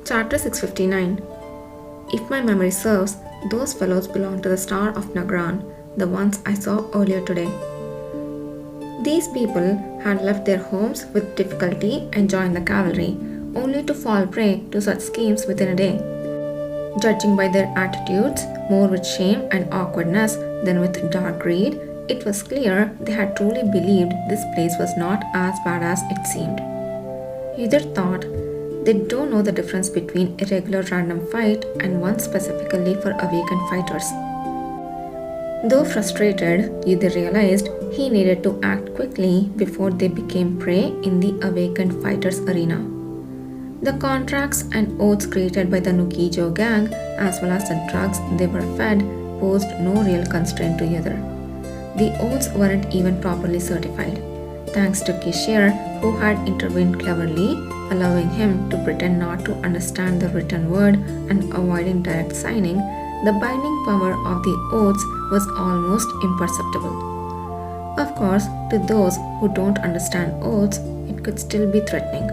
Chapter 659. If my memory serves, those fellows belong to the Star of Nagran, the ones I saw earlier today. These people had left their homes with difficulty and joined the cavalry, only to fall prey to such schemes within a day. Judging by their attitudes, more with shame and awkwardness than with dark greed, it was clear they had truly believed this place was not as bad as it seemed. Either thought they don't know the difference between a regular random fight and one specifically for awakened fighters. Though frustrated, Either realized he needed to act quickly before they became prey in the awakened fighters arena. The contracts and oaths created by the Nukijo gang, as well as the drugs they were fed, posed no real constraint to either. The oaths weren't even properly certified, thanks to Kishir, who had intervened cleverly, allowing him to pretend not to understand the written word and avoiding direct signing. The binding power of the oaths was almost imperceptible. Of course, to those who don't understand oaths, it could still be threatening,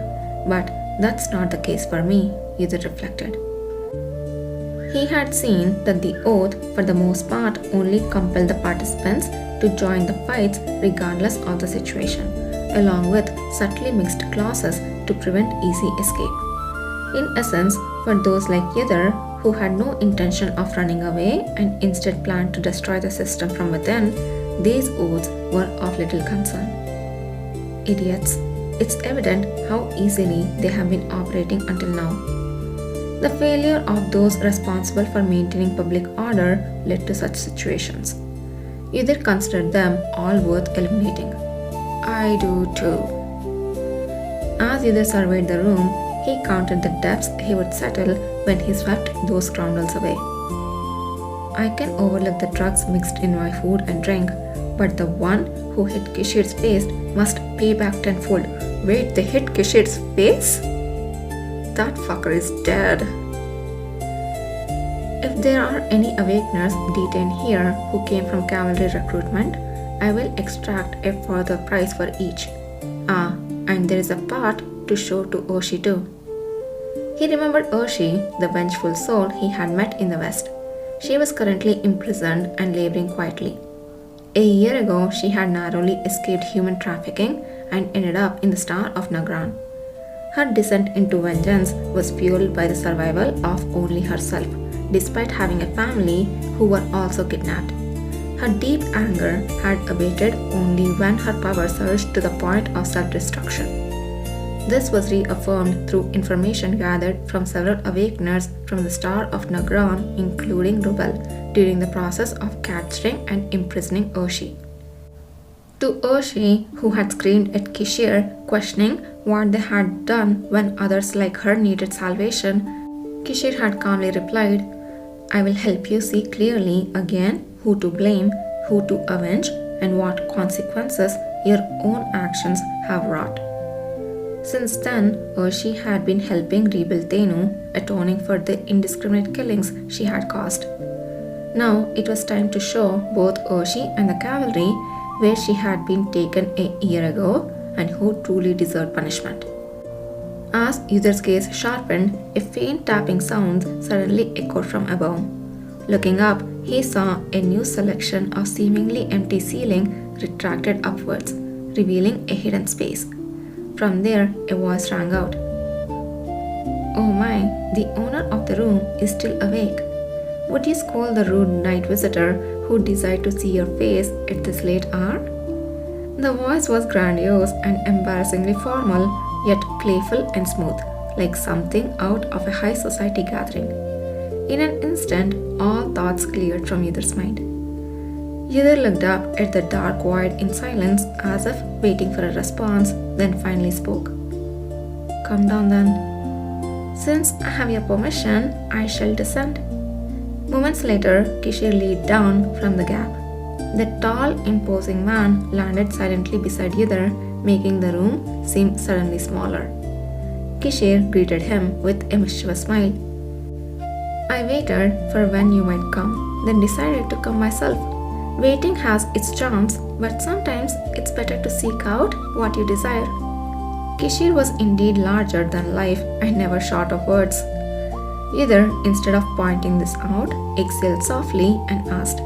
but that's not the case for me, Either reflected. He had seen that the oath, for the most part, only compelled the participants to join the fights regardless of the situation, along with subtly mixed clauses to prevent easy escape. In essence, for those like Yether, who had no intention of running away and instead planned to destroy the system from within, these oaths were of little concern. Idiots. It's evident how easily they have been operating until now. The failure of those responsible for maintaining public order led to such situations. Either considered them all worth eliminating. I do too. As Either surveyed the room, he counted the debts he would settle when he swept those scoundrels away. I can overlook the drugs mixed in my food and drink, but the one who hit Kishir's face must pay back tenfold. Wait, they hit Kishir's face? That fucker is dead. If there are any awakeners detained here who came from cavalry recruitment, I will extract a further price for each. Ah, and there is a part to show to Oshi too. He remembered Oshi, the vengeful soul he had met in the West. She was currently imprisoned and laboring quietly. A year ago, she had narrowly escaped human trafficking and ended up in the Star of Nagran. Her descent into vengeance was fueled by the survival of only herself, despite having a family who were also kidnapped. Her deep anger had abated only when her power surged to the point of self-destruction. This was reaffirmed through information gathered from several awakeners from the Star of Nagran, including Rubel, during the process of capturing and imprisoning Oshi. To Oshi, who had screamed at Kishir, questioning what they had done when others like her needed salvation, Kishir had calmly replied, I will help you see clearly again who to blame, who to avenge, and what consequences your own actions have wrought. Since then, Oshi had been helping rebuild Tenu, atoning for the indiscriminate killings she had caused. Now it was time to show both Oshi and the cavalry where she had been taken a year ago and who truly deserved punishment. As Either's gaze sharpened, a faint tapping sound suddenly echoed from above. Looking up, he saw a new selection of seemingly empty ceiling retracted upwards, revealing a hidden space. From there, a voice rang out. Oh my, the owner of the room is still awake. Would you scold the rude night visitor who desired to see your face at this late hour? The voice was grandiose and embarrassingly formal, yet playful and smooth, like something out of a high society gathering. In an instant, all thoughts cleared from Either's mind. Either looked up at the dark void in silence as if waiting for a response, then finally spoke. Come down then. Since I have your permission, I shall descend. Moments later, Kishir leaned down from the gap. The tall, imposing man landed silently beside Either, making the room seem suddenly smaller. Kishir greeted him with a mischievous smile. I waited for when you might come, then decided to come myself. Waiting has its charms, but sometimes it's better to seek out what you desire. Kishir was indeed larger than life and never short of words, Either, instead of pointing this out, exhaled softly and asked,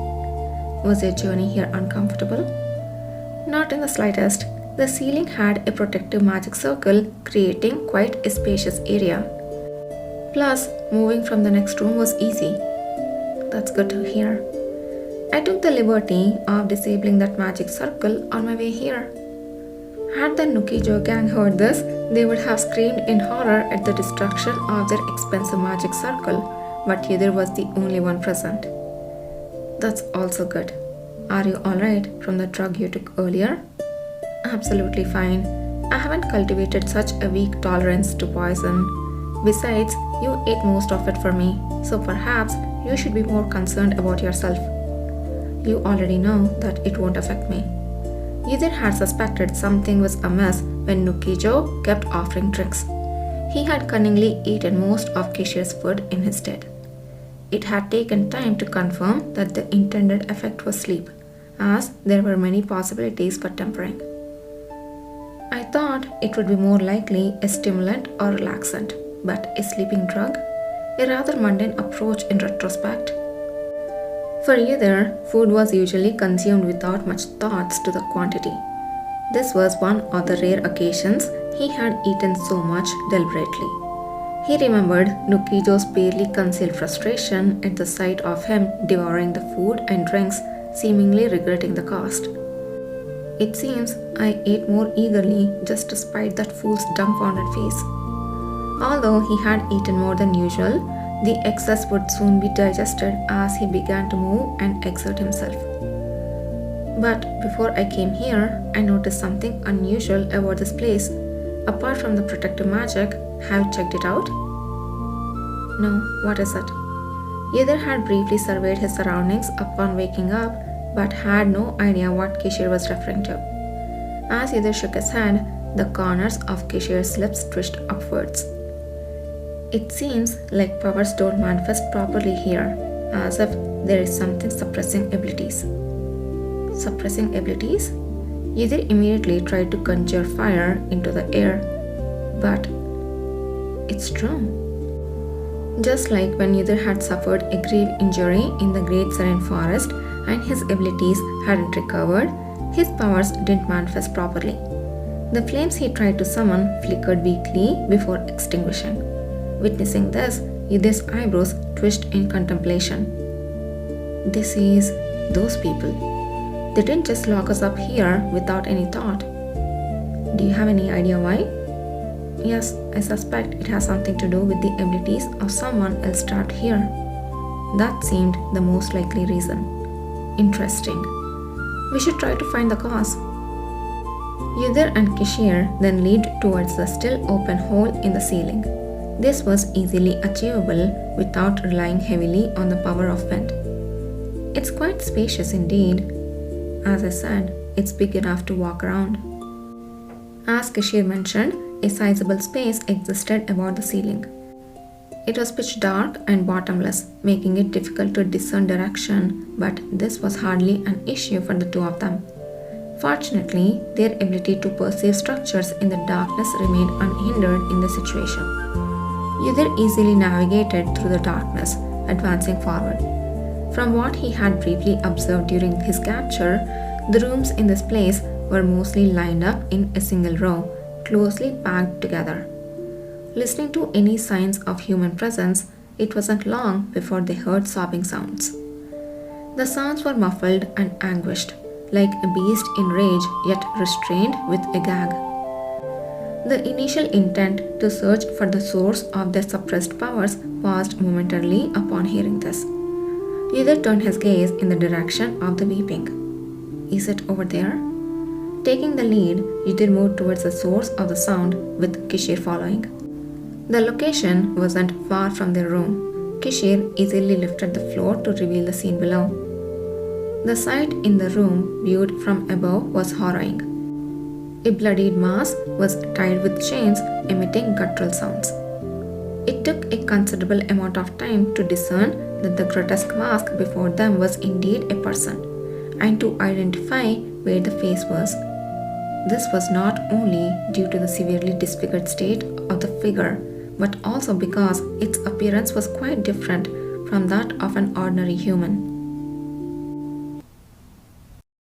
"Was your journey here uncomfortable?" Not in the slightest. The ceiling had a protective magic circle, creating quite a spacious area. Plus, moving from the next room was easy. That's good to hear. I took the liberty of disabling that magic circle on my way here. Had the Nukijo gang heard this, they would have screamed in horror at the destruction of their expensive magic circle, but Yidhir was the only one present. That's also good. Are you alright from the drug you took earlier? Absolutely fine. I haven't cultivated such a weak tolerance to poison. Besides, you ate most of it for me, so perhaps you should be more concerned about yourself. You already know that it won't affect me. Yidhir had suspected something was amiss when Nukijo kept offering drinks. He had cunningly eaten most of Kishir's food in his stead. It had taken time to confirm that the intended effect was sleep, as there were many possibilities for tempering. I thought it would be more likely a stimulant or relaxant, but a sleeping drug? A rather mundane approach in retrospect. For either, food was usually consumed without much thoughts to the quantity. This was one of the rare occasions he had eaten so much deliberately. He remembered Nukijo's barely concealed frustration at the sight of him devouring the food and drinks, seemingly regretting the cost. It seems I ate more eagerly just to spite that fool's dumbfounded face. Although he had eaten more than usual, the excess would soon be digested as he began to move and exert himself. But before I came here, I noticed something unusual about this place. Apart from the protective magic, have you checked it out? No, what is it? Yidhir had briefly surveyed his surroundings upon waking up, but had no idea what Kishir was referring to. As Yidhir shook his head, the corners of Kishir's lips twitched upwards. It seems like powers don't manifest properly here, as if there is something suppressing abilities. Suppressing abilities? Yidhir immediately tried to conjure fire into the air, but it's true. Just like when Yidhir had suffered a grave injury in the Great Serene Forest and his abilities hadn't recovered, his powers didn't manifest properly. The flames he tried to summon flickered weakly before extinguishing. Witnessing this, Yidhir's eyebrows twitched in contemplation. This is those people. They didn't just lock us up here without any thought. Do you have any idea why? Yes, I suspect it has something to do with the abilities of someone else trapped here. That seemed the most likely reason. Interesting. We should try to find the cause. Yidhir and Kishir then leaped towards the still open hole in the ceiling. This was easily achievable without relying heavily on the power of wind. It's quite spacious indeed. As I said, it's big enough to walk around. As Kishir mentioned, a sizable space existed above the ceiling. It was pitch dark and bottomless, making it difficult to discern direction, but this was hardly an issue for the two of them. Fortunately, their ability to perceive structures in the darkness remained unhindered in the situation. Yidhir easily navigated through the darkness, advancing forward. From what he had briefly observed during his capture, the rooms in this place were mostly lined up in a single row, closely packed together. Listening to any signs of human presence, it wasn't long before they heard sobbing sounds. The sounds were muffled and anguished, like a beast in rage yet restrained with a gag. The initial intent to search for the source of their suppressed powers paused momentarily upon hearing this. Yidhir turned his gaze in the direction of the weeping. Is it over there? Taking the lead, Yidhir moved towards the source of the sound, with Kishir following. The location wasn't far from their room. Kishir easily lifted the floor to reveal the scene below. The sight in the room, viewed from above, was harrowing. A bloodied mass was tied with chains, emitting guttural sounds. It took a considerable amount of time to discern that the grotesque mask before them was indeed a person, and to identify where the face was. This was not only due to the severely disfigured state of the figure, but also because its appearance was quite different from that of an ordinary human.